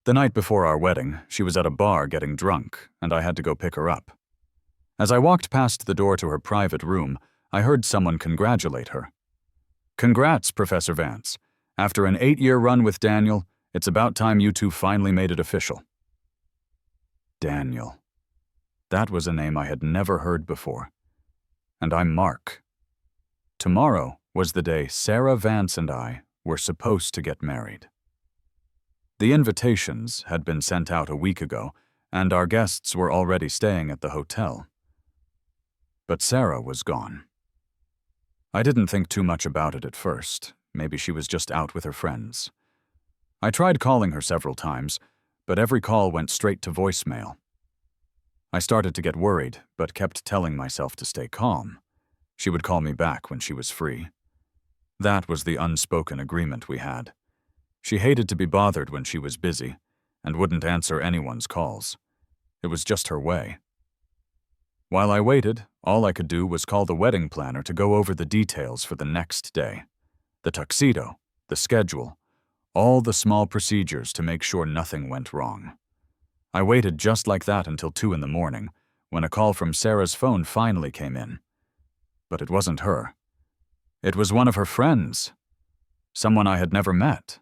The night before our wedding, she was at a bar getting drunk, and I had to go pick her up. As I walked past the door to her private room, I heard someone congratulate her. "Congrats, Professor Vance. After an 8-year run with Daniel, it's about time you two finally made it official." Daniel. That was a name I had never heard before. And I'm Mark. Tomorrow was the day Sarah Vance and I were supposed to get married. The invitations had been sent out a week ago, and our guests were already staying at the hotel. But Sarah was gone. I didn't think too much about it at first. Maybe she was just out with her friends. I tried calling her several times, but every call went straight to voicemail. I started to get worried, but kept telling myself to stay calm. She would call me back when she was free. That was the unspoken agreement we had. She hated to be bothered when she was busy, and wouldn't answer anyone's calls. It was just her way. While I waited, all I could do was call the wedding planner to go over the details for the next day. The tuxedo, the schedule, all the small procedures to make sure nothing went wrong. I waited just like that until 2 in the morning, when a call from Sarah's phone finally came in. But it wasn't her. It was one of her friends. Someone I had never met.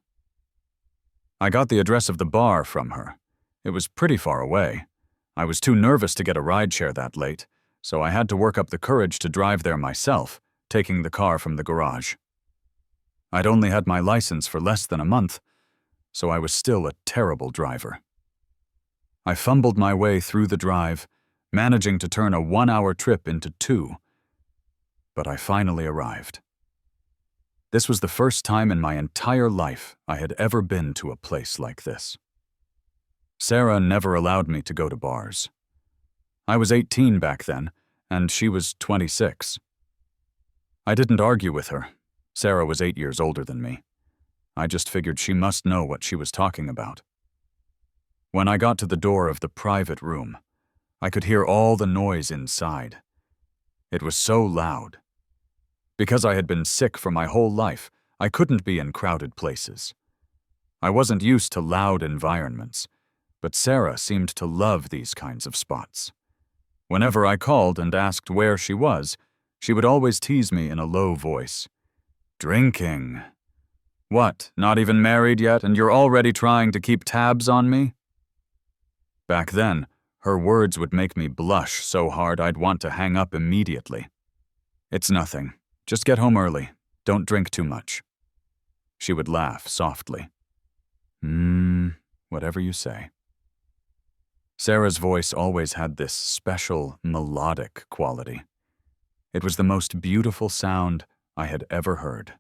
I got the address of the bar from her. It was pretty far away. I was too nervous to get a rideshare that late, so I had to work up the courage to drive there myself, taking the car from the garage. I'd only had my license for less than a month, so I was still a terrible driver. I fumbled my way through the drive, managing to turn a 1-hour trip into 2. But I finally arrived. This was the first time in my entire life I had ever been to a place like this. Sarah never allowed me to go to bars. I was 18 back then, and she was 26. I didn't argue with her. Sarah was 8 years older than me. I just figured she must know what she was talking about. When I got to the door of the private room, I could hear all the noise inside. It was so loud. Because I had been sick for my whole life, I couldn't be in crowded places. I wasn't used to loud environments, but Sarah seemed to love these kinds of spots. Whenever I called and asked where she was, she would always tease me in a low voice. "Drinking. What, not even married yet, and you're already trying to keep tabs on me?" Back then, her words would make me blush so hard I'd want to hang up immediately. "It's nothing. Just get home early. Don't drink too much." She would laugh softly. Whatever you say." Sarah's voice always had this special, melodic quality. It was the most beautiful sound I had ever heard.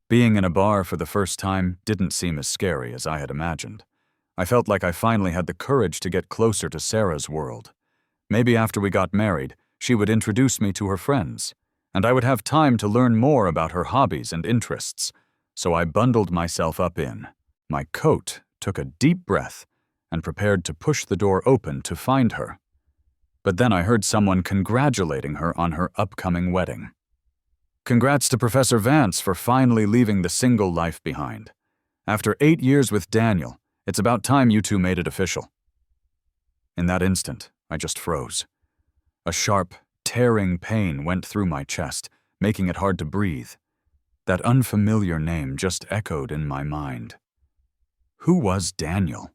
Being in a bar for the first time didn't seem as scary as I had imagined. I felt like I finally had the courage to get closer to Sarah's world. Maybe after we got married, she would introduce me to her friends, and I would have time to learn more about her hobbies and interests, so I bundled myself up in my coat, took a deep breath, and prepared to push the door open to find her. But then I heard someone congratulating her on her upcoming wedding. "Congrats to Professor Vance for finally leaving the single life behind. After 8 years with Daniel, it's about time you two made it official." In that instant, I just froze. A sharp, tearing pain went through my chest, making it hard to breathe. That unfamiliar name just echoed in my mind. Who was Daniel?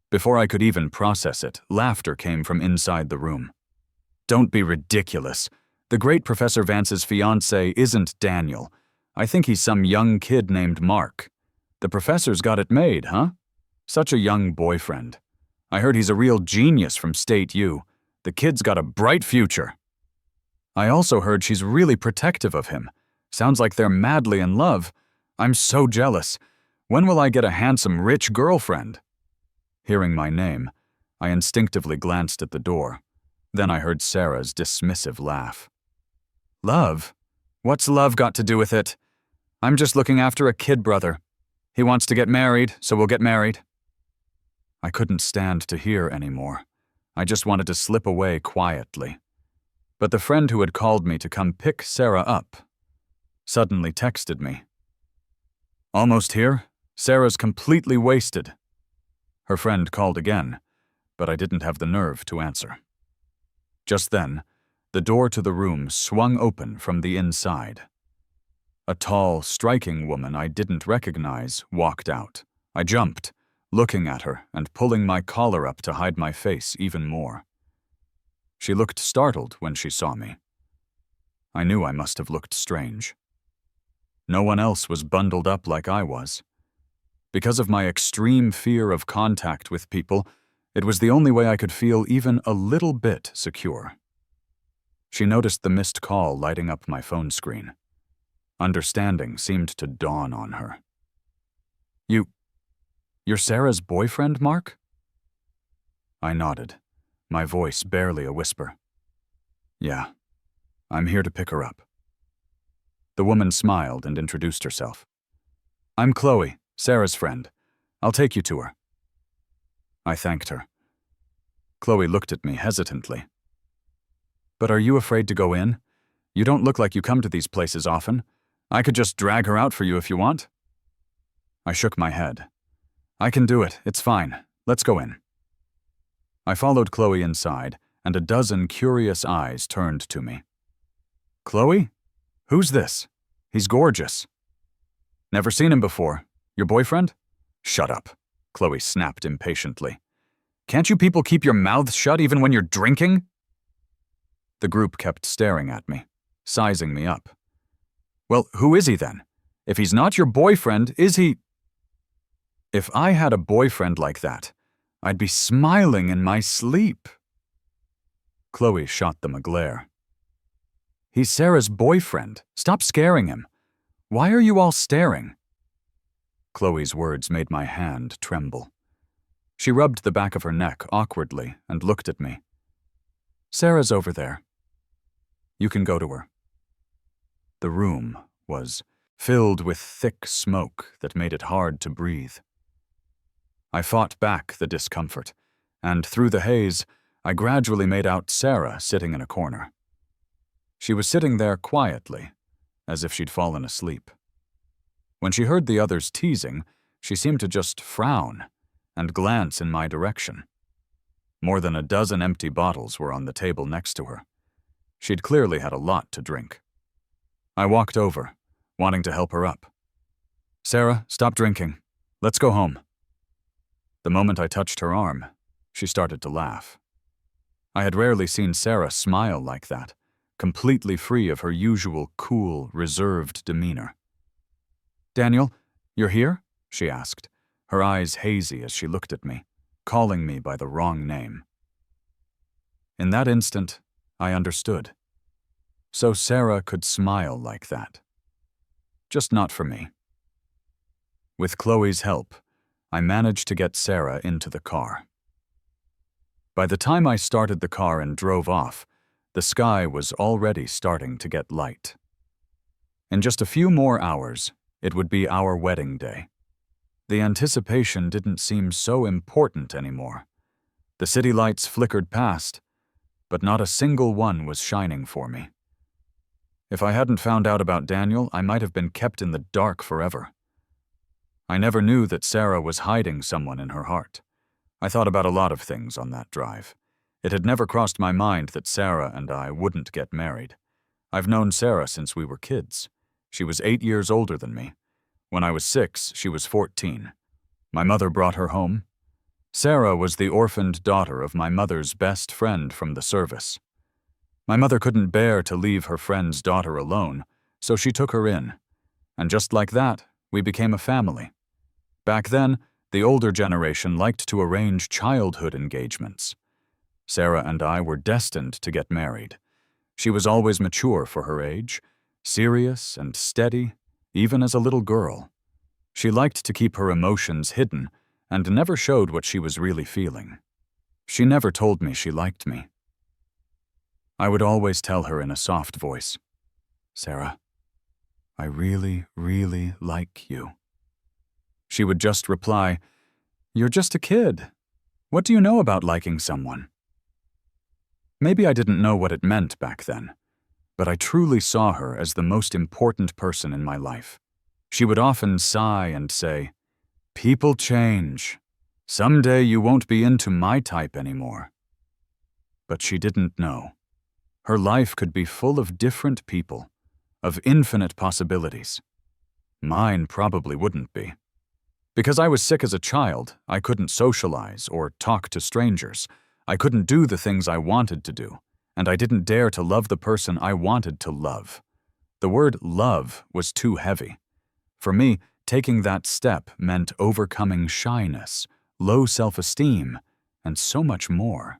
Before I could even process it, laughter came from inside the room. "Don't be ridiculous. The great Professor Vance's fiancé isn't Daniel. I think he's some young kid named Mark. The professor's got it made, huh? Such a young boyfriend. I heard he's a real genius from State U. The kid's got a bright future. I also heard she's really protective of him. Sounds like they're madly in love. I'm so jealous. When will I get a handsome, rich girlfriend?" Hearing my name, I instinctively glanced at the door. Then I heard Sarah's dismissive laugh. "Love? What's love got to do with it? I'm just looking after a kid brother. He wants to get married, so we'll get married." I couldn't stand to hear anymore. I just wanted to slip away quietly. But the friend who had called me to come pick Sarah up suddenly texted me. "Almost here? Sarah's completely wasted." Her friend called again, but I didn't have the nerve to answer. Just then, the door to the room swung open from the inside. A tall, striking woman I didn't recognize walked out. I jumped, looking at her and pulling my collar up to hide my face even more. She looked startled when she saw me. I knew I must have looked strange. No one else was bundled up like I was. Because of my extreme fear of contact with people, it was the only way I could feel even a little bit secure. She noticed the missed call lighting up my phone screen. Understanding seemed to dawn on her. You're Sarah's boyfriend, Mark?" I nodded, my voice barely a whisper. "Yeah, I'm here to pick her up." The woman smiled and introduced herself. "I'm Chloe, Sarah's friend. I'll take you to her." I thanked her. Chloe looked at me hesitantly. "But are you afraid to go in? You don't look like you come to these places often. I could just drag her out for you if you want." I shook my head. "I can do it, it's fine. Let's go in." I followed Chloe inside, and a dozen curious eyes turned to me. "Chloe? Who's this? He's gorgeous." "Never seen him before. Your boyfriend?" "Shut up," Chloe snapped impatiently. "Can't you people keep your mouths shut even when you're drinking?" The group kept staring at me, sizing me up. "Well, who is he then? If he's not your boyfriend, is he—" If I had a boyfriend like that, I'd be smiling in my sleep. Chloe shot them a glare. "He's Sarah's boyfriend. Stop scaring him. Why are you all staring?" Chloe's words made my hand tremble. She rubbed the back of her neck awkwardly and looked at me. "Sarah's over there. You can go to her." The room was filled with thick smoke that made it hard to breathe. I fought back the discomfort, and through the haze, I gradually made out Sarah sitting in a corner. She was sitting there quietly, as if she'd fallen asleep. When she heard the others teasing, she seemed to just frown and glance in my direction. More than a dozen empty bottles were on the table next to her. She'd clearly had a lot to drink. I walked over, wanting to help her up. "Sarah, stop drinking. Let's go home." The moment I touched her arm, she started to laugh. I had rarely seen Sarah smile like that, completely free of her usual cool, reserved demeanor. "Daniel, you're here?" she asked, her eyes hazy as she looked at me, calling me by the wrong name. In that instant, I understood. So Sarah could smile like that. Just not for me. With Chloe's help, I managed to get Sarah into the car. By the time I started the car and drove off, the sky was already starting to get light. In just a few more hours, it would be our wedding day. The anticipation didn't seem so important anymore. The city lights flickered past, but not a single one was shining for me. If I hadn't found out about Daniel, I might have been kept in the dark forever. I never knew that Sarah was hiding someone in her heart. I thought about a lot of things on that drive. It had never crossed my mind that Sarah and I wouldn't get married. I've known Sarah since we were kids. She was 8 years older than me. When I was 6, she was 14. My mother brought her home. Sarah was the orphaned daughter of my mother's best friend from the service. My mother couldn't bear to leave her friend's daughter alone, so she took her in. And just like that, we became a family. Back then, the older generation liked to arrange childhood engagements. Sarah and I were destined to get married. She was always mature for her age, serious and steady, even as a little girl. She liked to keep her emotions hidden and never showed what she was really feeling. She never told me she liked me. I would always tell her in a soft voice, "Sarah, I really, really like you." She would just reply, "You're just a kid. What do you know about liking someone?" Maybe I didn't know what it meant back then, but I truly saw her as the most important person in my life. She would often sigh and say, People change. Someday you won't be into my type anymore. But she didn't know. Her life could be full of different people, of infinite possibilities. Mine probably wouldn't be. Because I was sick as a child, I couldn't socialize or talk to strangers. I couldn't do the things I wanted to do, and I didn't dare to love the person I wanted to love. The word love was too heavy. For me, taking that step meant overcoming shyness, low self-esteem, and so much more.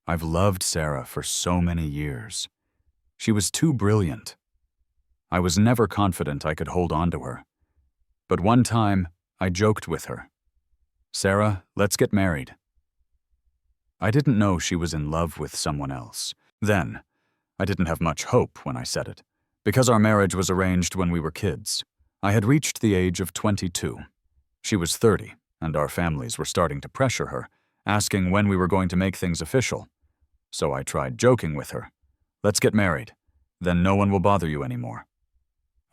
I've loved Sarah for so many years. She was too brilliant. I was never confident I could hold on to her. But one time, I joked with her. "Sarah, let's get married." I didn't know she was in love with someone else. Then, I didn't have much hope when I said it, because our marriage was arranged when we were kids. I had reached the age of 22. She was 30, and our families were starting to pressure her, asking when we were going to make things official. So I tried joking with her. "Let's get married. Then no one will bother you anymore."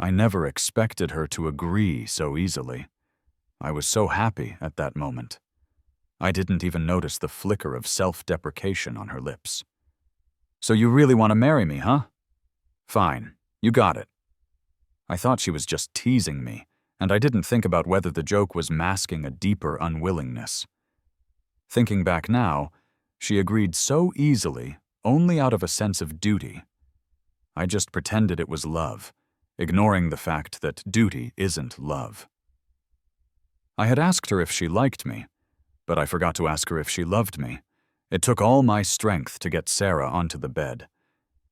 I never expected her to agree so easily. I was so happy at that moment. I didn't even notice the flicker of self-deprecation on her lips. "So you really want to marry me, huh? Fine, you got it." I thought she was just teasing me, and I didn't think about whether the joke was masking a deeper unwillingness. Thinking back now, she agreed so easily, only out of a sense of duty. I just pretended it was love, ignoring the fact that duty isn't love. I had asked her if she liked me, but I forgot to ask her if she loved me. It took all my strength to get Sarah onto the bed.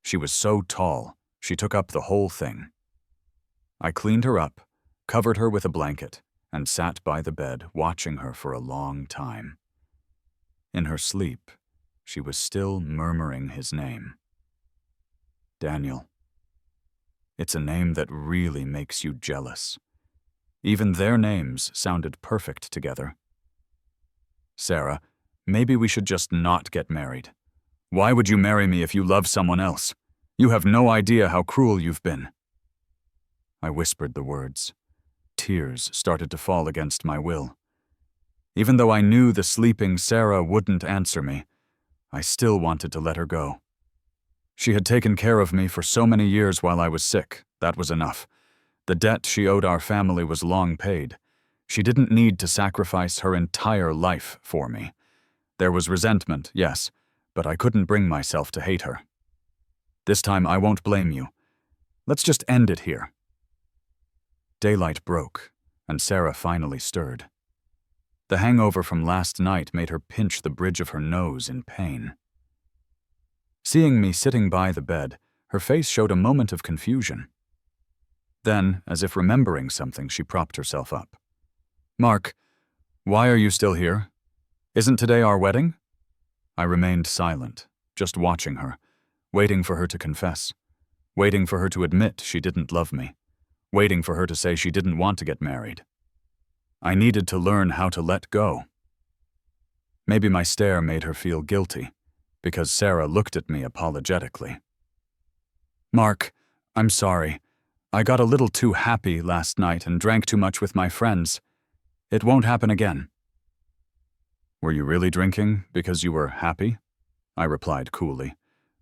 She was so tall, she took up the whole thing. I cleaned her up, covered her with a blanket, and sat by the bed watching her for a long time. In her sleep, she was still murmuring his name. Daniel. It's a name that really makes you jealous. Even their names sounded perfect together. "Sarah, maybe we should just not get married. Why would you marry me if you love someone else? You have no idea how cruel you've been." I whispered the words. Tears started to fall against my will. Even though I knew the sleeping Sarah wouldn't answer me, I still wanted to let her go. She had taken care of me for so many years while I was sick. That was enough. The debt she owed our family was long paid. She didn't need to sacrifice her entire life for me. There was resentment, yes, but I couldn't bring myself to hate her. "This time I won't blame you. Let's just end it here." Daylight broke, and Sarah finally stirred. The hangover from last night made her pinch the bridge of her nose in pain. Seeing me sitting by the bed, her face showed a moment of confusion. Then, as if remembering something, she propped herself up. "Mark, why are you still here? Isn't today our wedding?" I remained silent, just watching her, waiting for her to confess, waiting for her to admit she didn't love me, waiting for her to say she didn't want to get married. I needed to learn how to let go. Maybe my stare made her feel guilty, because Sarah looked at me apologetically. "Mark, I'm sorry. I got a little too happy last night and drank too much with my friends. It won't happen again." "Were you really drinking because you were happy?" I replied coolly,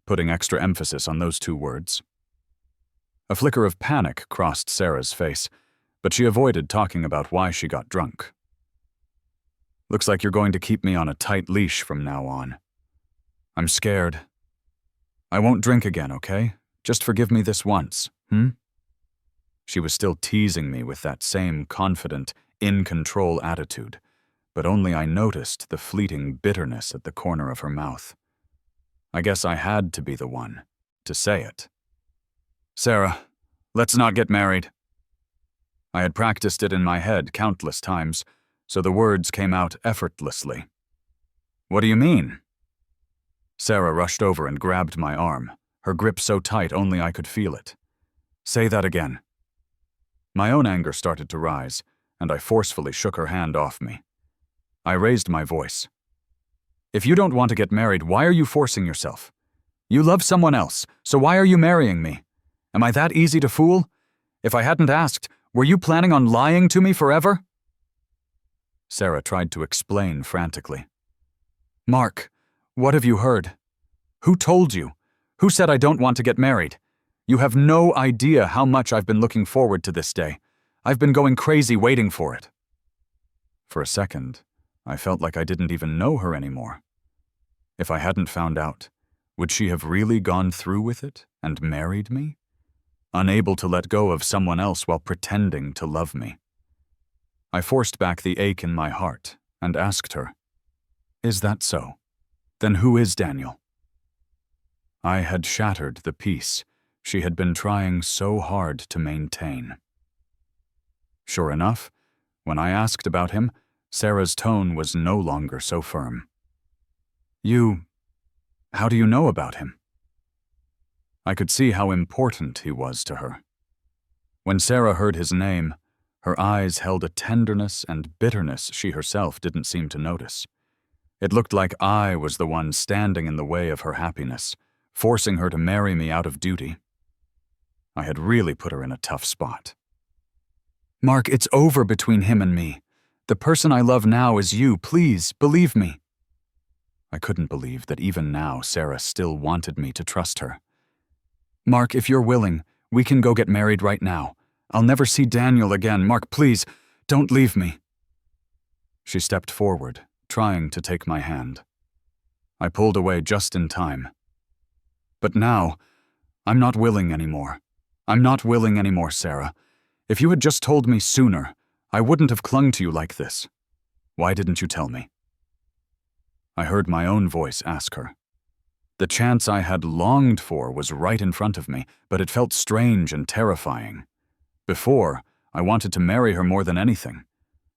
putting extra emphasis on those two words. A flicker of panic crossed Sarah's face, but she avoided talking about why she got drunk. "Looks like you're going to keep me on a tight leash from now on. I'm scared. I won't drink again, okay? Just forgive me this once, She was still teasing me with that same confident, in-control attitude, but only I noticed the fleeting bitterness at the corner of her mouth. I guess I had to be the one to say it. "Sarah, let's not get married." I had practiced it in my head countless times, so the words came out effortlessly. "What do you mean?" Sarah rushed over and grabbed my arm, her grip so tight only I could feel it. "Say that again." My own anger started to rise, and I forcefully shook her hand off me. I raised my voice. "If you don't want to get married, why are you forcing yourself? You love someone else, so why are you marrying me? Am I that easy to fool? If I hadn't asked, were you planning on lying to me forever?" Sarah tried to explain frantically. "Mark, what have you heard? Who told you? Who said I don't want to get married? You have no idea how much I've been looking forward to this day. I've been going crazy waiting for it." For a second, I felt like I didn't even know her anymore. If I hadn't found out, would she have really gone through with it and married me? Unable to let go of someone else while pretending to love me. I forced back the ache in my heart and asked her, "Is that so? Then who is Daniel?" I had shattered the peace she had been trying so hard to maintain. Sure enough, when I asked about him, Sarah's tone was no longer so firm. How do you know about him?" I could see how important he was to her. When Sarah heard his name, her eyes held a tenderness and bitterness she herself didn't seem to notice. It looked like I was the one standing in the way of her happiness, forcing her to marry me out of duty. I had really put her in a tough spot. "Mark, it's over between him and me. The person I love now is you. Please, believe me." I couldn't believe that even now Sarah still wanted me to trust her. "Mark, if you're willing, we can go get married right now. I'll never see Daniel again. Mark, please, don't leave me." She stepped forward, trying to take my hand. I pulled away just in time. "But now, I'm not willing anymore. I'm not willing anymore, Sarah. If you had just told me sooner, I wouldn't have clung to you like this. Why didn't you tell me?" I heard my own voice ask her. The chance I had longed for was right in front of me, but it felt strange and terrifying. Before, I wanted to marry her more than anything.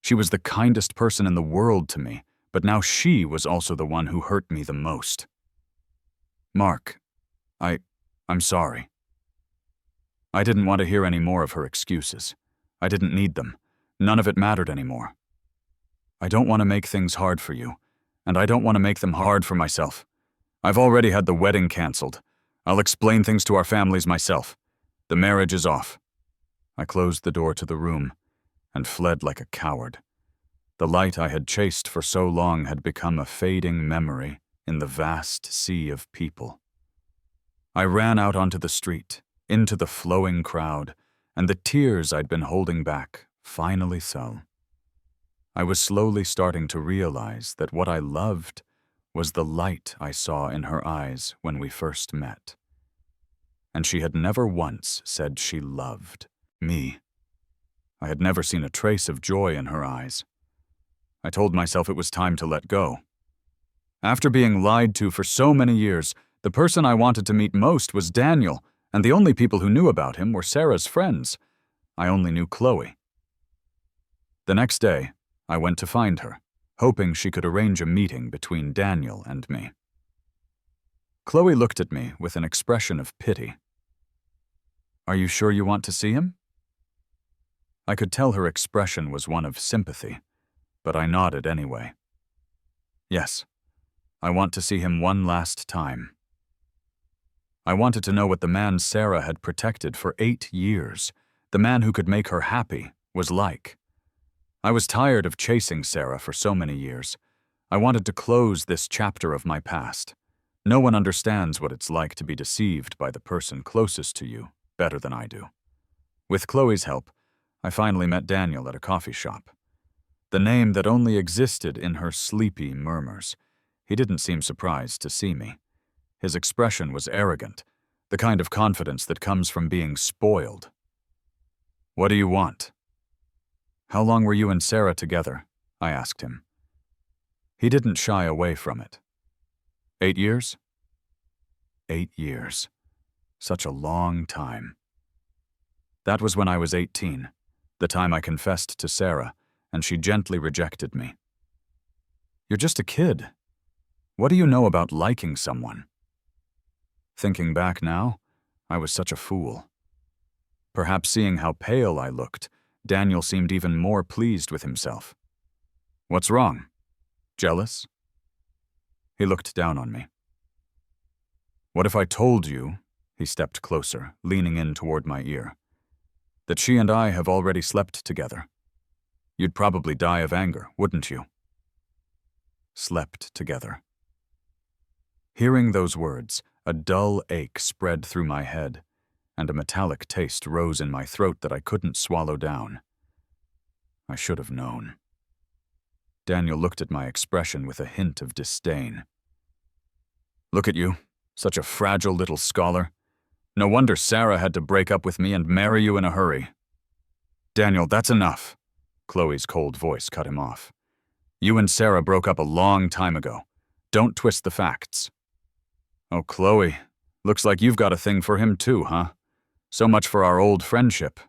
She was the kindest person in the world to me, but now she was also the one who hurt me the most. "Mark, I'm sorry." I didn't want to hear any more of her excuses. I didn't need them. None of it mattered anymore. "I don't want to make things hard for you, and I don't want to make them hard for myself. I've already had the wedding canceled. I'll explain things to our families myself. The marriage is off." I closed the door to the room and fled like a coward. The light I had chased for so long had become a fading memory in the vast sea of people. I ran out onto the street, into the flowing crowd, and the tears I'd been holding back finally fell. I was slowly starting to realize that what I loved was the light I saw in her eyes when we first met. And she had never once said she loved me. I had never seen a trace of joy in her eyes. I told myself it was time to let go. After being lied to for so many years, the person I wanted to meet most was Daniel, and the only people who knew about him were Sarah's friends. I only knew Chloe. The next day, I went to find her, hoping she could arrange a meeting between Daniel and me. Chloe looked at me with an expression of pity. "Are you sure you want to see him?" I could tell her expression was one of sympathy, but I nodded anyway. "Yes, I want to see him one last time." I wanted to know what the man Sarah had protected for 8 years, the man who could make her happy, was like. I was tired of chasing Sarah for so many years. I wanted to close this chapter of my past. No one understands what it's like to be deceived by the person closest to you better than I do. With Chloe's help, I finally met Daniel at a coffee shop. The name that only existed in her sleepy murmurs. He didn't seem surprised to see me. His expression was arrogant, the kind of confidence that comes from being spoiled. "What do you want?" "How long were you and Sarah together?" I asked him. He didn't shy away from it. 8 years? 8 years. Such a long time. That was when I was 18, the time I confessed to Sarah, and she gently rejected me. "You're just a kid. What do you know about liking someone?" Thinking back now, I was such a fool. Perhaps seeing how pale I looked, Daniel seemed even more pleased with himself. "What's wrong? Jealous?" He looked down on me. "What if I told you," he stepped closer, leaning in toward my ear, "that she and I have already slept together?" You'd probably die of anger, wouldn't you? Slept together. Hearing those words, a dull ache spread through my head, and a metallic taste rose in my throat that I couldn't swallow down. I should have known. Daniel looked at my expression with a hint of disdain. Look at you, such a fragile little scholar. No wonder Sarah had to break up with me and marry you in a hurry. Daniel, that's enough. Chloe's cold voice cut him off. You and Sarah broke up a long time ago. Don't twist the facts. Oh, Chloe, looks like you've got a thing for him too, huh? So much for our old friendship.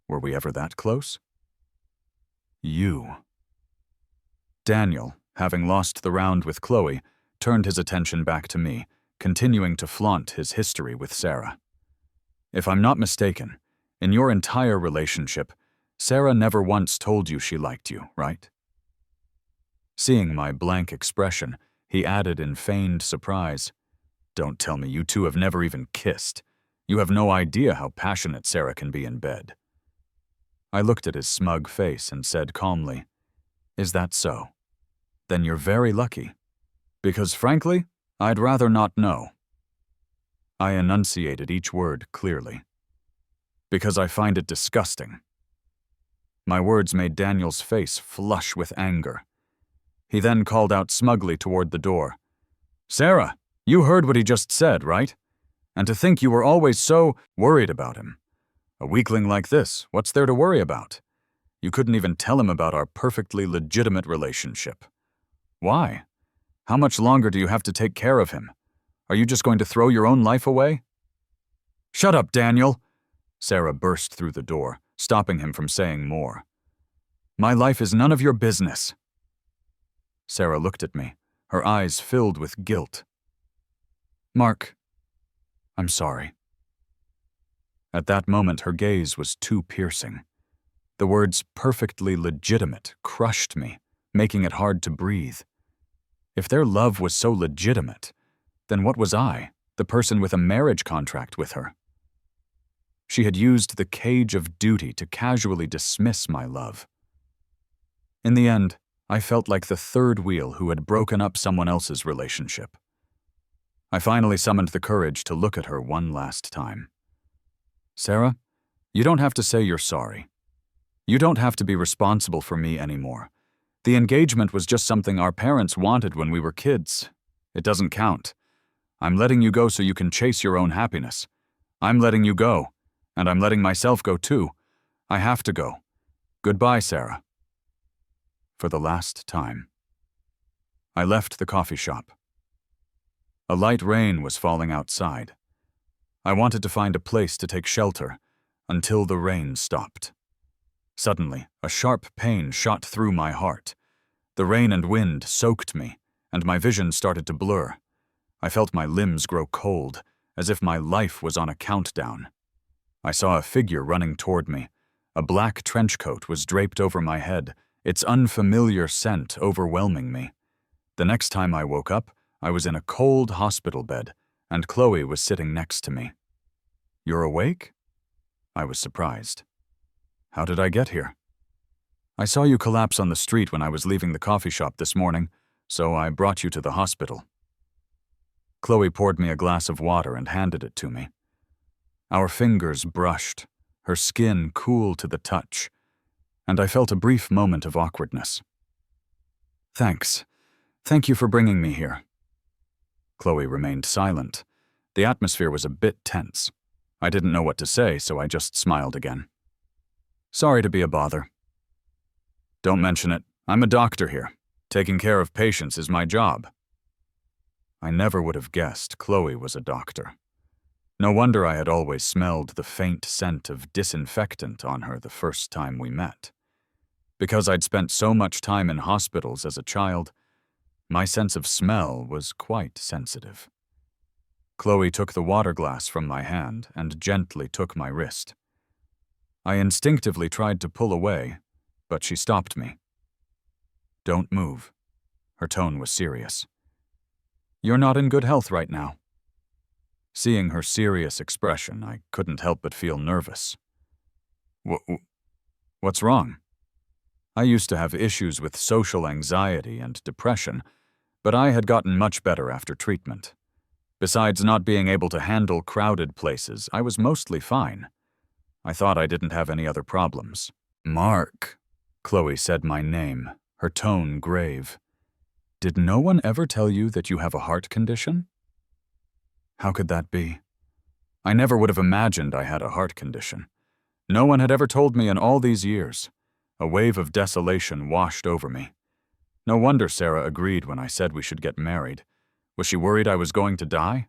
Were we ever that close? You. Daniel, having lost the round with Chloe, turned his attention back to me, continuing to flaunt his history with Sarah. If I'm not mistaken, in your entire relationship, Sarah never once told you she liked you, right? Seeing my blank expression, he added in feigned surprise, Don't tell me you two have never even kissed. You have no idea how passionate Sarah can be in bed. I looked at his smug face and said calmly, Is that so? Then you're very lucky. Because frankly, I'd rather not know. I enunciated each word clearly. Because I find it disgusting. My words made Daniel's face flush with anger. He then called out smugly toward the door. Sarah, you heard what he just said, right? And to think you were always so worried about him. A weakling like this, what's there to worry about? You couldn't even tell him about our perfectly legitimate relationship. Why? How much longer do you have to take care of him? Are you just going to throw your own life away? Shut up, Daniel! Sarah burst through the door, stopping him from saying more. My life is none of your business. Sarah looked at me, her eyes filled with guilt. Mark, I'm sorry. At that moment, her gaze was too piercing. The words perfectly legitimate crushed me, making it hard to breathe. If their love was so legitimate, then what was I, the person with a marriage contract with her? She had used the cage of duty to casually dismiss my love. In the end, I felt like the third wheel who had broken up someone else's relationship. I finally summoned the courage to look at her one last time. Sarah, you don't have to say you're sorry. You don't have to be responsible for me anymore. The engagement was just something our parents wanted when we were kids. It doesn't count. I'm letting you go so you can chase your own happiness. I'm letting you go, and I'm letting myself go too. I have to go. Goodbye, Sarah. For the last time. I left the coffee shop. A light rain was falling outside. I wanted to find a place to take shelter until the rain stopped. Suddenly, a sharp pain shot through my heart. The rain and wind soaked me, and my vision started to blur. I felt my limbs grow cold, as if my life was on a countdown. I saw a figure running toward me. A black trench coat was draped over my head, its unfamiliar scent overwhelming me. The next time I woke up, I was in a cold hospital bed, and Chloe was sitting next to me. You're awake? I was surprised. How did I get here? I saw you collapse on the street when I was leaving the coffee shop this morning, so I brought you to the hospital. Chloe poured me a glass of water and handed it to me. Our fingers brushed, her skin cool to the touch, and I felt a brief moment of awkwardness. Thanks. Thank you for bringing me here. Chloe remained silent. The atmosphere was a bit tense. I didn't know what to say, so I just smiled again. Sorry to be a bother. Don't mention it. I'm a doctor here. Taking care of patients is my job. I never would have guessed Chloe was a doctor. No wonder I had always smelled the faint scent of disinfectant on her the first time we met. Because I'd spent so much time in hospitals as a child, my sense of smell was quite sensitive. Chloe took the water glass from my hand and gently took my wrist. I instinctively tried to pull away, but she stopped me. Don't move. Her tone was serious. You're not in good health right now. Seeing her serious expression, I couldn't help but feel nervous. What's wrong? I used to have issues with social anxiety and depression, but I had gotten much better after treatment. Besides not being able to handle crowded places, I was mostly fine. I thought I didn't have any other problems. Mark, Chloe said my name, her tone grave. Did no one ever tell you that you have a heart condition? How could that be? I never would have imagined I had a heart condition. No one had ever told me in all these years. A wave of desolation washed over me. No wonder Sarah agreed when I said we should get married. Was she worried I was going to die?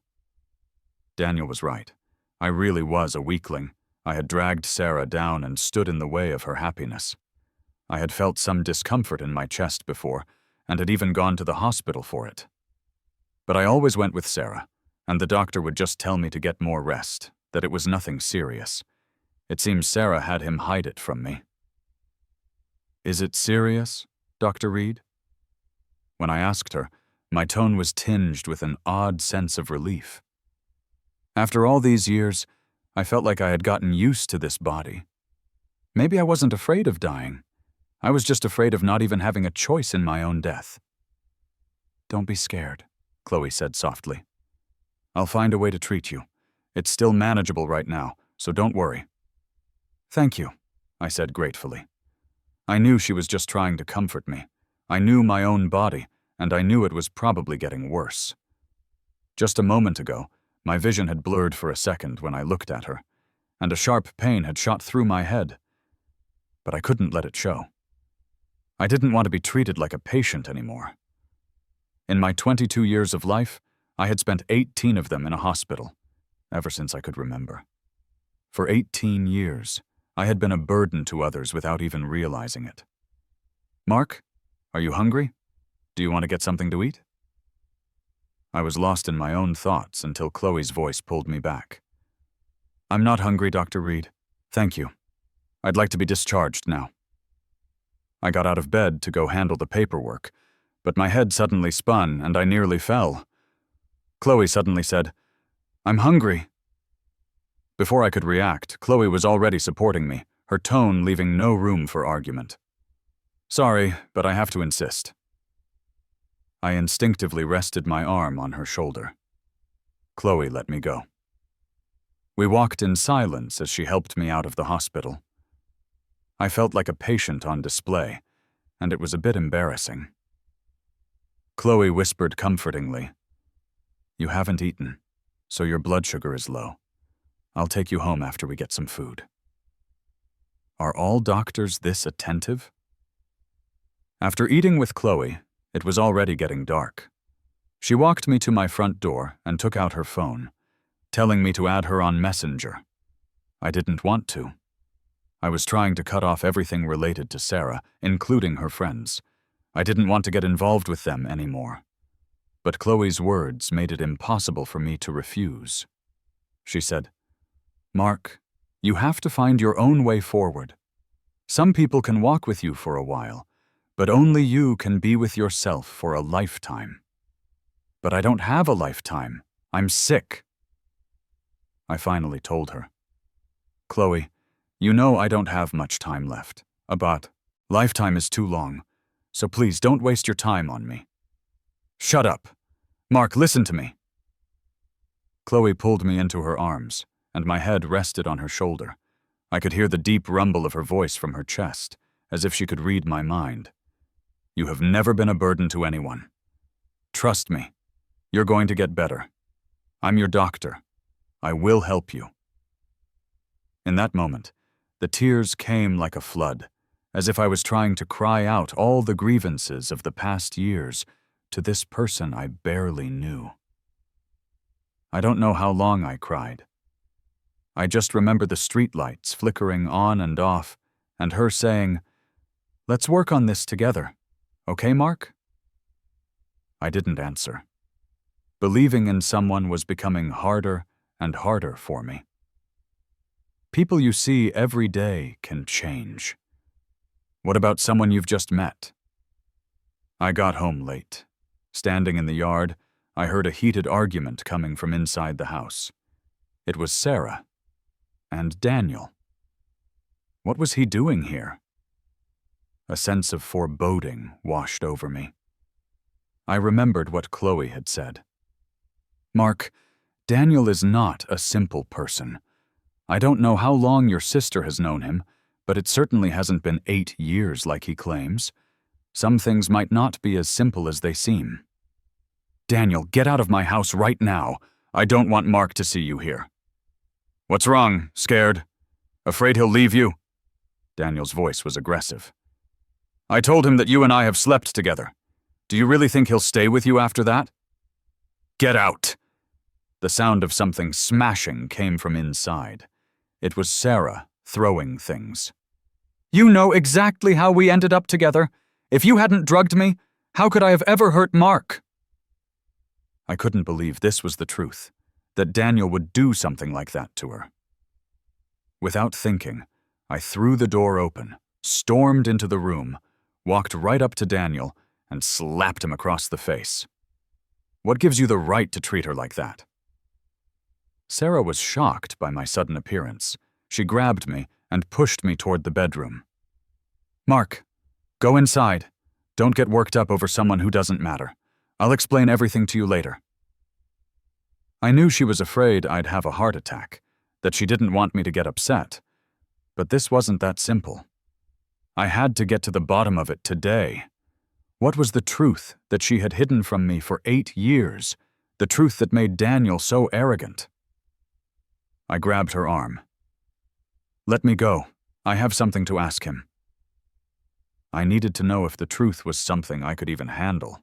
Daniel was right. I really was a weakling. I had dragged Sarah down and stood in the way of her happiness. I had felt some discomfort in my chest before, and had even gone to the hospital for it. But I always went with Sarah, and the doctor would just tell me to get more rest, that it was nothing serious. It seems Sarah had him hide it from me. Is it serious, Dr. Reed? When I asked her, my tone was tinged with an odd sense of relief. After all these years, I felt like I had gotten used to this body. Maybe I wasn't afraid of dying. I was just afraid of not even having a choice in my own death. Don't be scared, Chloe said softly. I'll find a way to treat you. It's still manageable right now, so don't worry. Thank you, I said gratefully. I knew she was just trying to comfort me. I knew my own body, and I knew it was probably getting worse. Just a moment ago, my vision had blurred for a second when I looked at her, and a sharp pain had shot through my head. But I couldn't let it show. I didn't want to be treated like a patient anymore. In my 22 years of life, I had spent 18 of them in a hospital, ever since I could remember. For 18 years, I had been a burden to others without even realizing it. Mark, are you hungry? Do you want to get something to eat? I was lost in my own thoughts until Chloe's voice pulled me back. I'm not hungry, Dr. Reed. Thank you. I'd like to be discharged now. I got out of bed to go handle the paperwork, but my head suddenly spun and I nearly fell. Chloe suddenly said, I'm hungry. Before I could react, Chloe was already supporting me, her tone leaving no room for argument. Sorry, but I have to insist. I instinctively rested my arm on her shoulder. Chloe let me go. We walked in silence as she helped me out of the hospital. I felt like a patient on display, and it was a bit embarrassing. Chloe whispered comfortingly, You haven't eaten, so your blood sugar is low. I'll take you home after we get some food. Are all doctors this attentive? After eating with Chloe, it was already getting dark. She walked me to my front door and took out her phone, telling me to add her on Messenger. I didn't want to. I was trying to cut off everything related to Sarah, including her friends. I didn't want to get involved with them anymore. But Chloe's words made it impossible for me to refuse. She said, Mark, you have to find your own way forward. Some people can walk with you for a while, but only you can be with yourself for a lifetime. But I don't have a lifetime. I'm sick. I finally told her. Chloe, you know I don't have much time left. But lifetime is too long, so please don't waste your time on me. Shut up. Mark, listen to me. Chloe pulled me into her arms, and my head rested on her shoulder. I could hear the deep rumble of her voice from her chest, as if she could read my mind. You have never been a burden to anyone. Trust me. You're going to get better. I'm your doctor. I will help you. In that moment, the tears came like a flood, as if I was trying to cry out all the grievances of the past years to this person I barely knew. I don't know how long I cried. I just remember the streetlights flickering on and off, and her saying, Let's work on this together. Okay, Mark? I didn't answer. Believing in someone was becoming harder and harder for me. People you see every day can change. What about someone you've just met? I got home late. Standing in the yard, I heard a heated argument coming from inside the house. It was Sarah and Daniel. What was he doing here? A sense of foreboding washed over me. I remembered what Chloe had said. Mark, Daniel is not a simple person. I don't know how long your sister has known him, but it certainly hasn't been 8 years like he claims. Some things might not be as simple as they seem. Daniel, get out of my house right now. I don't want Mark to see you here. What's wrong? Scared? Afraid he'll leave you? Daniel's voice was aggressive. I told him that you and I have slept together. Do you really think he'll stay with you after that? Get out! The sound of something smashing came from inside. It was Sarah throwing things. You know exactly how we ended up together. If you hadn't drugged me, how could I have ever hurt Mark? I couldn't believe this was the truth, that Daniel would do something like that to her. Without thinking, I threw the door open, stormed into the room, walked right up to Daniel, and slapped him across the face. What gives you the right to treat her like that? Sarah was shocked by my sudden appearance. She grabbed me and pushed me toward the bedroom. Mark, go inside. Don't get worked up over someone who doesn't matter. I'll explain everything to you later. I knew she was afraid I'd have a heart attack, that she didn't want me to get upset. But this wasn't that simple. I had to get to the bottom of it today. What was the truth that she had hidden from me for 8 years? The truth that made Daniel so arrogant? I grabbed her arm. Let me go. I have something to ask him. I needed to know if the truth was something I could even handle.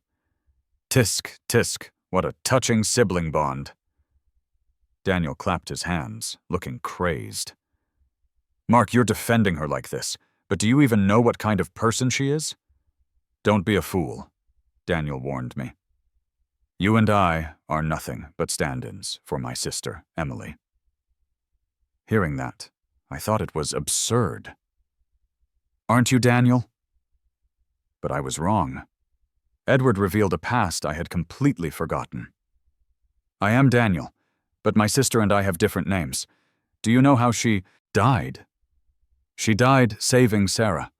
Tisk, tisk, what a touching sibling bond. Daniel clapped his hands, looking crazed. Mark, you're defending her like this, but do you even know what kind of person she is? Don't be a fool, Daniel warned me. You and I are nothing but stand-ins for my sister, Emily. Hearing that, I thought it was absurd. Aren't you, Daniel? But I was wrong. Edward revealed a past I had completely forgotten. I am Daniel, but my sister and I have different names. Do you know how she died? She died saving Sarah.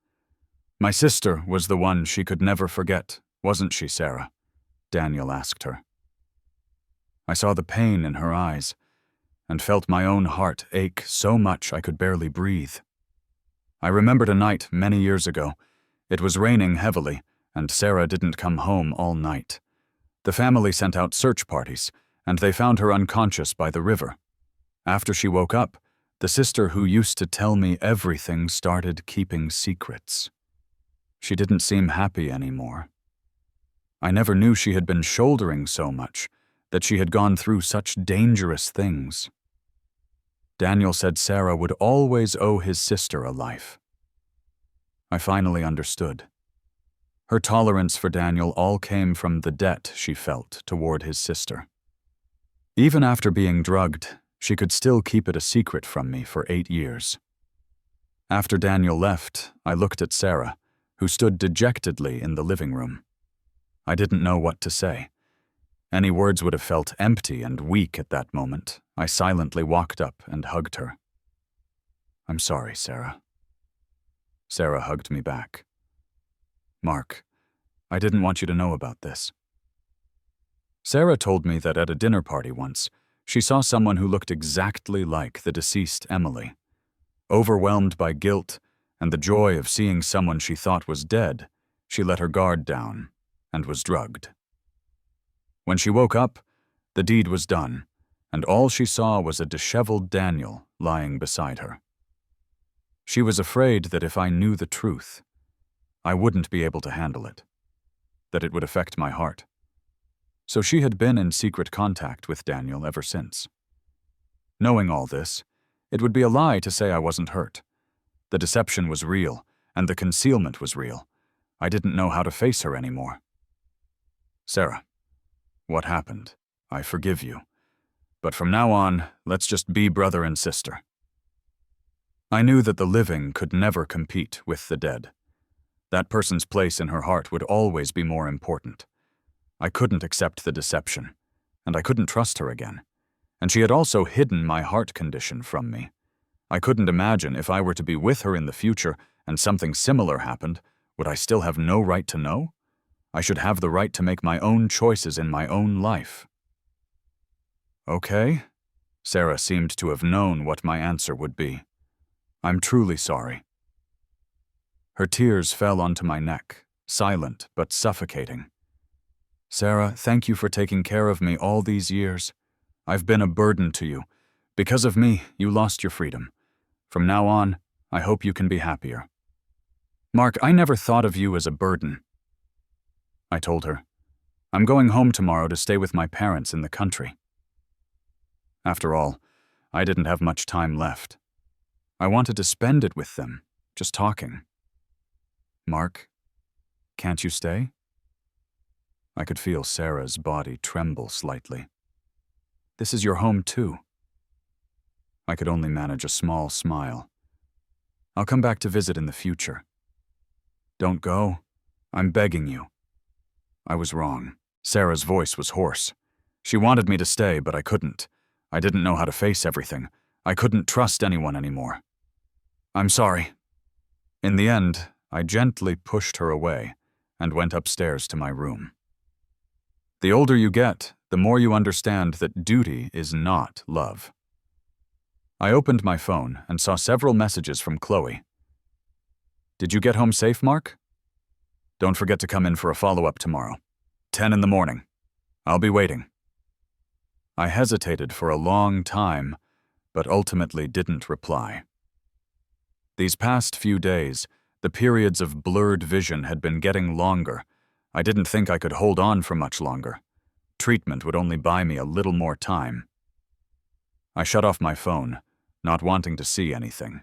My sister was the one she could never forget, wasn't she, Sarah? Daniel asked her. I saw the pain in her eyes and felt my own heart ache so much I could barely breathe. I remembered a night many years ago. It was raining heavily, and Sarah didn't come home all night. The family sent out search parties, and they found her unconscious by the river. After she woke up, the sister who used to tell me everything started keeping secrets. She didn't seem happy anymore. I never knew she had been shouldering so much, that she had gone through such dangerous things. Daniel said Sarah would always owe his sister a life. I finally understood. Her tolerance for Daniel all came from the debt she felt toward his sister. Even after being drugged, she could still keep it a secret from me for 8 years. After Daniel left, I looked at Sarah, who stood dejectedly in the living room. I didn't know what to say. Any words would have felt empty and weak at that moment. I silently walked up and hugged her. I'm sorry, Sarah. Sarah hugged me back. Mark, I didn't want you to know about this. Sarah told me that at a dinner party once, she saw someone who looked exactly like the deceased Emily. Overwhelmed by guilt and the joy of seeing someone she thought was dead, she let her guard down and was drugged. When she woke up, the deed was done, and all she saw was a disheveled Daniel lying beside her. She was afraid that if I knew the truth, I wouldn't be able to handle it, that it would affect my heart. So she had been in secret contact with Daniel ever since. Knowing all this, it would be a lie to say I wasn't hurt. The deception was real, and the concealment was real. I didn't know how to face her anymore. Sarah, what happened? I forgive you. But from now on, let's just be brother and sister. I knew that the living could never compete with the dead. That person's place in her heart would always be more important. I couldn't accept the deception, and I couldn't trust her again. And she had also hidden my heart condition from me. I couldn't imagine if I were to be with her in the future and something similar happened, Would I still have no right to know? I should have the right to make my own choices in my own life. Okay. Sarah seemed to have known what my answer would be. I'm truly sorry. Her tears fell onto my neck, silent but suffocating. Sarah, thank you for taking care of me all these years. I've been a burden to you. Because of me, you lost your freedom. From now on, I hope you can be happier. Mark, I never thought of you as a burden. I told her, I'm going home tomorrow to stay with my parents in the country. After all, I didn't have much time left. I wanted to spend it with them, just talking. Mark, can't you stay? I could feel Sarah's body tremble slightly. This is your home too. I could only manage a small smile. I'll come back to visit in the future. Don't go. I'm begging you. I was wrong. Sarah's voice was hoarse. She wanted me to stay, but I couldn't. I didn't know how to face everything. I couldn't trust anyone anymore. I'm sorry. In the end, I gently pushed her away and went upstairs to my room. The older you get, the more you understand that duty is not love. I opened my phone and saw several messages from Chloe. Did you get home safe, Mark? Don't forget to come in for a follow-up tomorrow. 10 in the morning. I'll be waiting. I hesitated for a long time, but ultimately didn't reply. These past few days, the periods of blurred vision had been getting longer. I didn't think I could hold on for much longer. Treatment would only buy me a little more time. I shut off my phone, not wanting to see anything.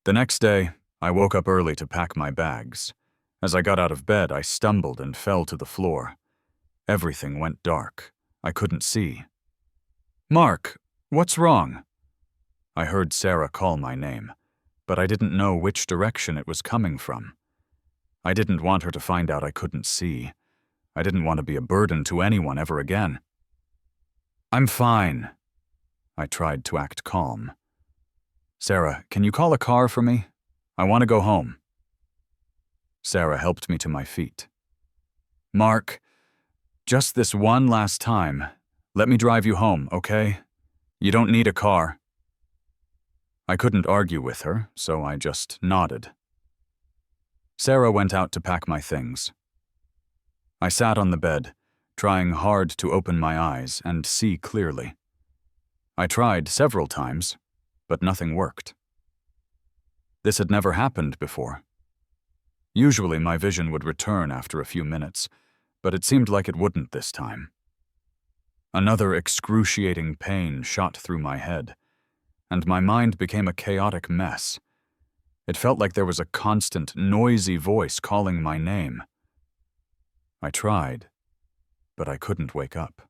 The next day, I woke up early to pack my bags. As I got out of bed, I stumbled and fell to the floor. Everything went dark. I couldn't see. Mark, what's wrong? I heard Sarah call my name, but I didn't know which direction it was coming from. I didn't want her to find out I couldn't see. I didn't want to be a burden to anyone ever again. I'm fine. I tried to act calm. Sarah, can you call a car for me? I want to go home. Sarah helped me to my feet. Mark, just this one last time, let me drive you home, okay? You don't need a car. I couldn't argue with her, so I just nodded. Sarah went out to pack my things. I sat on the bed, trying hard to open my eyes and see clearly. I tried several times, but nothing worked. This had never happened before. Usually my vision would return after a few minutes, but it seemed like it wouldn't this time. Another excruciating pain shot through my head, and my mind became a chaotic mess. It felt like there was a constant, noisy voice calling my name. I tried, but I couldn't wake up.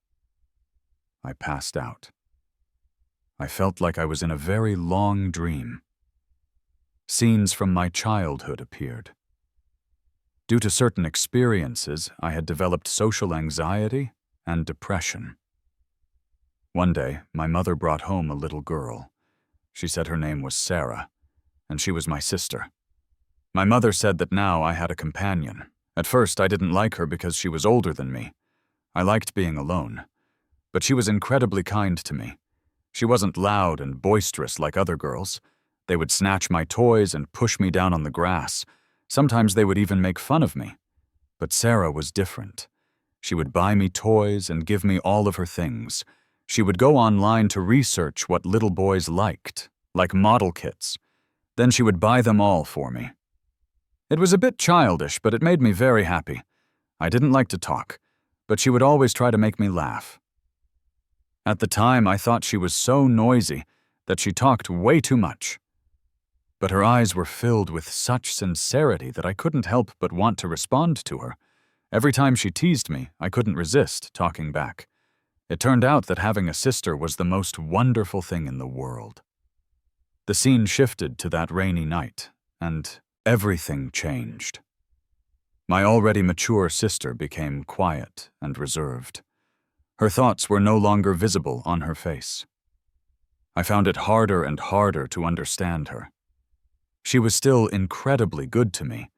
I passed out. I felt like I was in a very long dream. Scenes from my childhood appeared. Due to certain experiences, I had developed social anxiety and depression. One day, my mother brought home a little girl. She said her name was Sarah, and she was my sister. My mother said that now I had a companion. At first, I didn't like her because she was older than me. I liked being alone. But she was incredibly kind to me. She wasn't loud and boisterous like other girls. They would snatch my toys and push me down on the grass. Sometimes they would even make fun of me. But Sarah was different. She would buy me toys and give me all of her things. She would go online to research what little boys liked, like model kits. Then she would buy them all for me. It was a bit childish, but it made me very happy. I didn't like to talk, but she would always try to make me laugh. At the time, I thought she was so noisy that she talked way too much. But her eyes were filled with such sincerity that I couldn't help but want to respond to her. Every time she teased me, I couldn't resist talking back. It turned out that having a sister was the most wonderful thing in the world. The scene shifted to that rainy night, and everything changed. My already mature sister became quiet and reserved. Her thoughts were no longer visible on her face. I found it harder and harder to understand her. She was still incredibly good to me,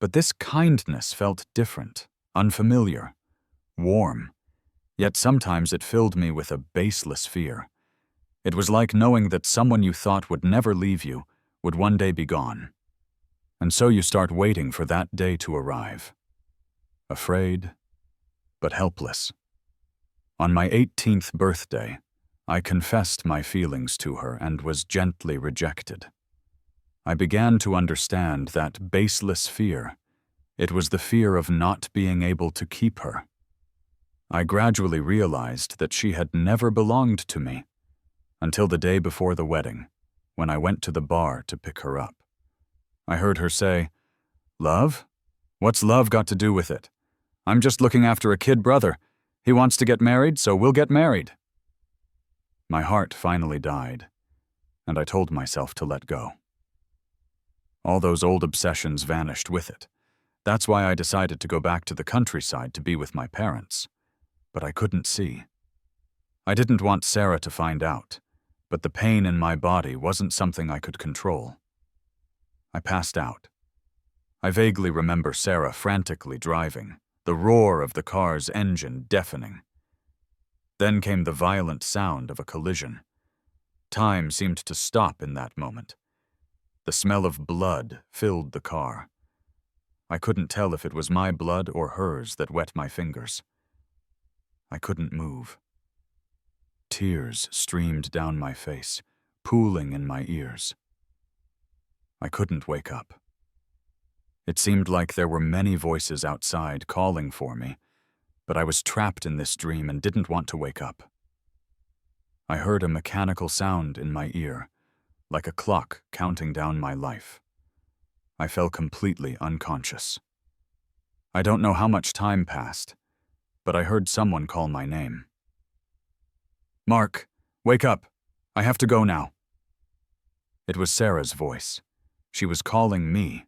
But this kindness felt different, unfamiliar, warm, yet sometimes it filled me with a baseless fear. It was like knowing that someone you thought would never leave you would one day be gone. And so you start waiting for that day to arrive. Afraid, but helpless. On my 18th birthday, I confessed my feelings to her and was gently rejected. I began to understand that baseless fear. It was the fear of not being able to keep her. I gradually realized that she had never belonged to me, until the day before the wedding, when I went to the bar to pick her up. I heard her say, "Love? What's love got to do with it? I'm just looking after a kid brother. He wants to get married, so we'll get married." My heart finally died, and I told myself to let go. All those old obsessions vanished with it. That's why I decided to go back to the countryside to be with my parents. But I couldn't see. I didn't want Sarah to find out, but the pain in my body wasn't something I could control. I passed out. I vaguely remember Sarah frantically driving, the roar of the car's engine deafening. Then came the violent sound of a collision. Time seemed to stop in that moment. The smell of blood filled the car. I couldn't tell if it was my blood or hers that wet my fingers. I couldn't move. Tears streamed down my face, pooling in my ears. I couldn't wake up. It seemed like there were many voices outside calling for me, but I was trapped in this dream and didn't want to wake up. I heard a mechanical sound in my ear, like a clock counting down my life. I fell completely unconscious. I don't know how much time passed, but I heard someone call my name. "Mark, wake up. I have to go now." It was Sarah's voice. She was calling me.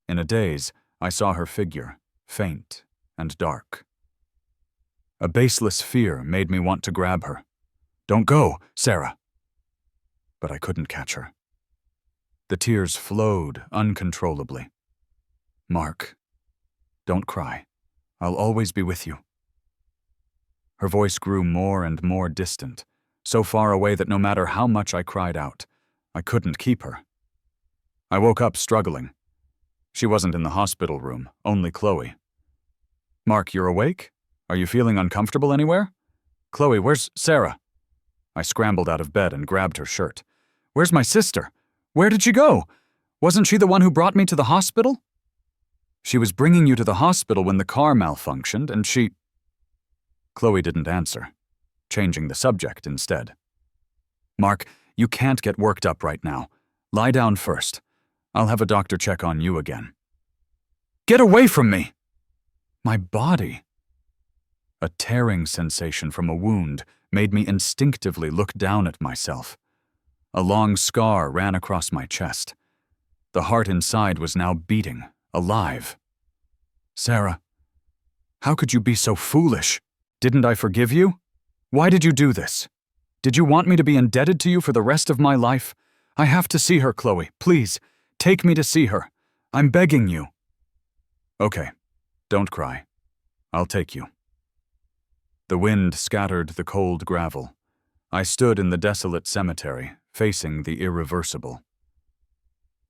In a daze, I saw her figure, faint and dark. A baseless fear made me want to grab her. "Don't go, Sarah." But I couldn't catch her. The tears flowed uncontrollably. "Mark, don't cry. I'll always be with you." Her voice grew more and more distant, so far away that no matter how much I cried out, I couldn't keep her. I woke up struggling. She wasn't in the hospital room, only Chloe. "Mark, you're awake? Are you feeling uncomfortable anywhere? Chloe, where's Sarah?" I scrambled out of bed and grabbed her shirt. "Where's my sister? Where did she go? Wasn't she the one who brought me to the hospital?" "She was bringing you to the hospital when the car malfunctioned, and she—" Chloe didn't answer, changing the subject instead. "Mark, you can't get worked up right now. Lie down first. I'll have a doctor check on you again." "Get away from me!" My body. A tearing sensation from a wound made me instinctively look down at myself. A long scar ran across my chest. The heart inside was now beating, alive. "Sarah, how could you be so foolish? Didn't I forgive you? Why did you do this? Did you want me to be indebted to you for the rest of my life? I have to see her, Chloe. Please, take me to see her. I'm begging you." "Okay, don't cry. I'll take you." The wind scattered the cold gravel. I stood in the desolate cemetery, facing the irreversible.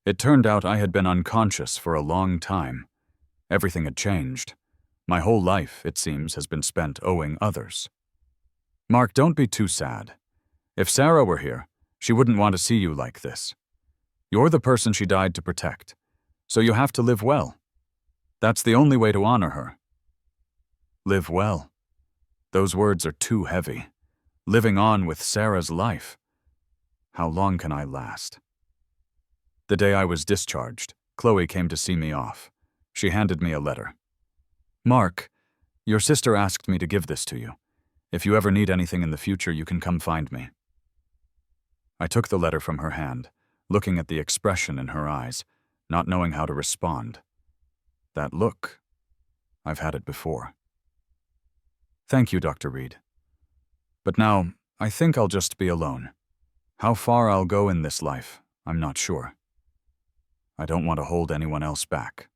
It turned out I had been unconscious for a long time. Everything had changed. My whole life, it seems, has been spent owing others. "Mark, don't be too sad. If Sarah were here, she wouldn't want to see you like this. You're the person she died to protect, so you have to live well. That's the only way to honor her." Live well. Those words are too heavy. Living on with Sarah's life. How long can I last? The day I was discharged, Chloe came to see me off. She handed me a letter. "Mark, your sister asked me to give this to you. If you ever need anything in the future, you can come find me." I took the letter from her hand, looking at the expression in her eyes, not knowing how to respond. That look, I've had it before. "Thank you, Dr. Reed. But now, I think I'll just be alone. How far I'll go in this life, I'm not sure." I don't want to hold anyone else back.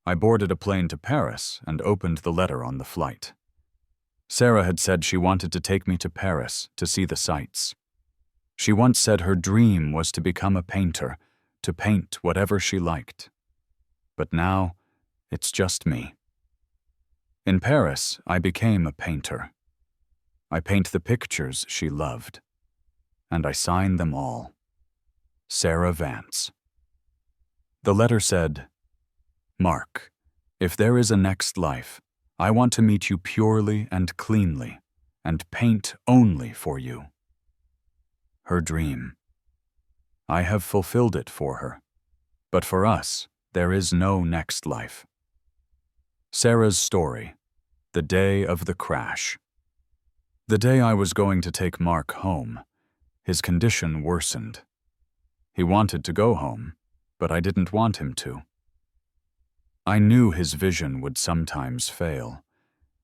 I boarded a plane to Paris and opened the letter on the flight. Sarah had said she wanted to take me to Paris to see the sights. She once said her dream was to become a painter, to paint whatever she liked. But now, it's just me. In Paris, I became a painter. I paint the pictures she loved, and I sign them all. Sarah Vance. The letter said, "Mark, if there is a next life, I want to meet you purely and cleanly, and paint only for you." Her dream. I have fulfilled it for her, but for us, there is no next life. Sarah's story, the day of the crash. The day I was going to take Mark home, his condition worsened. He wanted to go home, but I didn't want him to. I knew his vision would sometimes fail,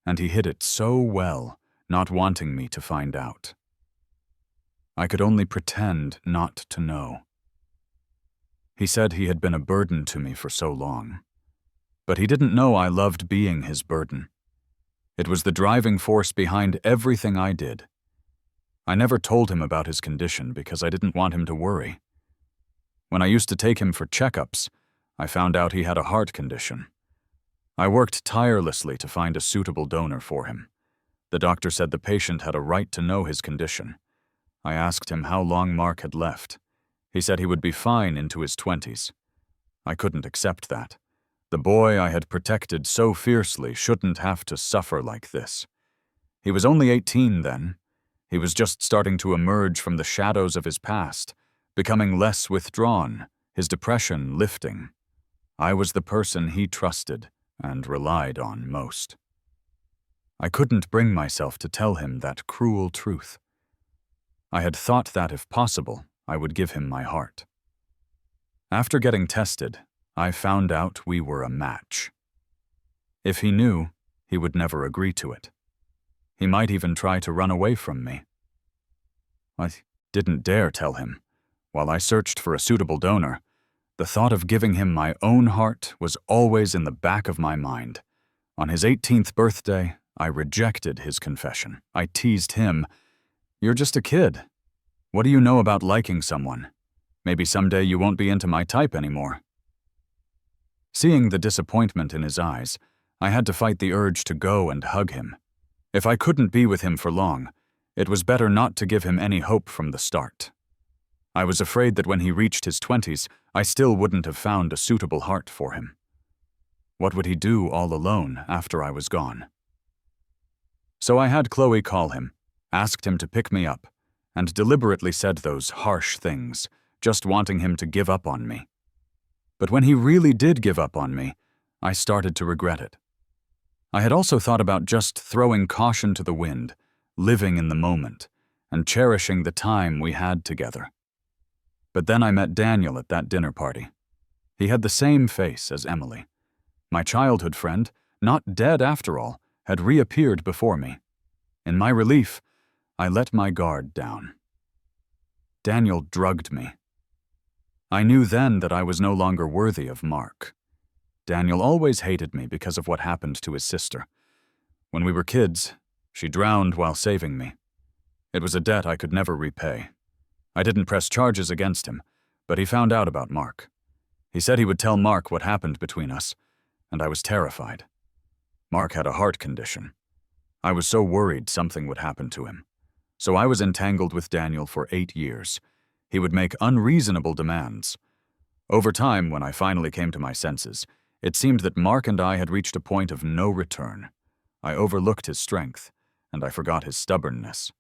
and he hid it so well, not wanting me to find out. I could only pretend not to know. He said he had been a burden to me for so long, but he didn't know I loved being his burden. It was the driving force behind everything I did. I never told him about his condition because I didn't want him to worry. When I used to take him for checkups, I found out he had a heart condition. I worked tirelessly to find a suitable donor for him. The doctor said the patient had a right to know his condition. I asked him how long Mark had left. He said he would be fine into his 20s. I couldn't accept that. The boy I had protected so fiercely shouldn't have to suffer like this. He was only 18 then. He was just starting to emerge from the shadows of his past, becoming less withdrawn, his depression lifting. I was the person he trusted and relied on most. I couldn't bring myself to tell him that cruel truth. I had thought that if possible, I would give him my heart. After getting tested, I found out we were a match. If he knew, he would never agree to it. He might even try to run away from me. I didn't dare tell him. While I searched for a suitable donor, the thought of giving him my own heart was always in the back of my mind. On his 18th birthday, I rejected his confession. I teased him, "You're just a kid. What do you know about liking someone? Maybe someday you won't be into my type anymore." Seeing the disappointment in his eyes, I had to fight the urge to go and hug him. If I couldn't be with him for long, it was better not to give him any hope from the start. I was afraid that when he reached his 20s, I still wouldn't have found a suitable heart for him. What would he do all alone after I was gone? So I had Chloe call him, asked him to pick me up, and deliberately said those harsh things, just wanting him to give up on me. But when he really did give up on me, I started to regret it. I had also thought about just throwing caution to the wind, living in the moment, and cherishing the time we had together. But then I met Daniel at that dinner party. He had the same face as Emily. My childhood friend, not dead after all, had reappeared before me. In my relief, I let my guard down. Daniel drugged me. I knew then that I was no longer worthy of Mark. Daniel always hated me because of what happened to his sister. When we were kids, she drowned while saving me. It was a debt I could never repay. I didn't press charges against him, but he found out about Mark. He said he would tell Mark what happened between us, and I was terrified. Mark had a heart condition. I was so worried something would happen to him. So I was entangled with Daniel for 8 years. He would make unreasonable demands. Over time, when I finally came to my senses, it seemed that Mark and I had reached a point of no return. I overlooked his strength, and I forgot his stubbornness.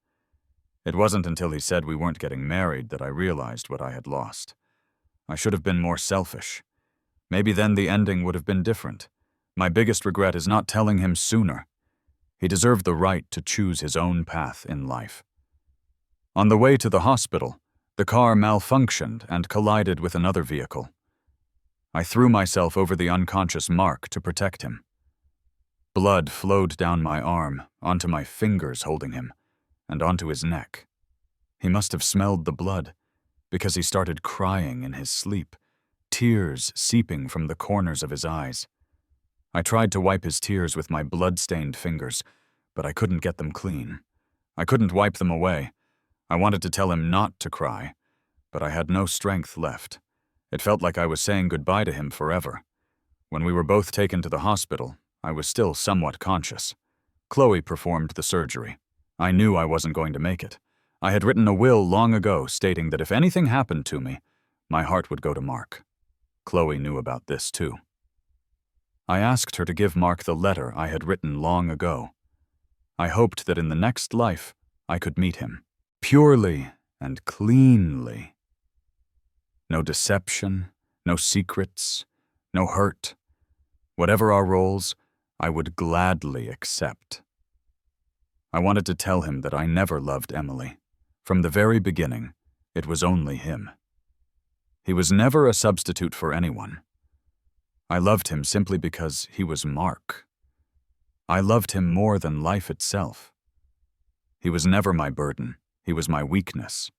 It wasn't until he said we weren't getting married that I realized what I had lost. I should have been more selfish. Maybe then the ending would have been different. My biggest regret is not telling him sooner. He deserved the right to choose his own path in life. On the way to the hospital, the car malfunctioned and collided with another vehicle. I threw myself over the unconscious Mark to protect him. Blood flowed down my arm, onto my fingers holding him, and onto his neck. He must have smelled the blood, because he started crying in his sleep, tears seeping from the corners of his eyes. I tried to wipe his tears with my blood-stained fingers, but I couldn't get them clean. I couldn't wipe them away. I wanted to tell him not to cry, but I had no strength left. It felt like I was saying goodbye to him forever. When we were both taken to the hospital, I was still somewhat conscious. Chloe performed the surgery. I knew I wasn't going to make it. I had written a will long ago stating that if anything happened to me, my heart would go to Mark. Chloe knew about this too. I asked her to give Mark the letter I had written long ago. I hoped that in the next life I could meet him, purely and cleanly. No deception, no secrets, no hurt. Whatever our roles, I would gladly accept. I wanted to tell him that I never loved Emily. From the very beginning, it was only him. He was never a substitute for anyone. I loved him simply because he was Mark. I loved him more than life itself. He was never my burden. He was my weakness.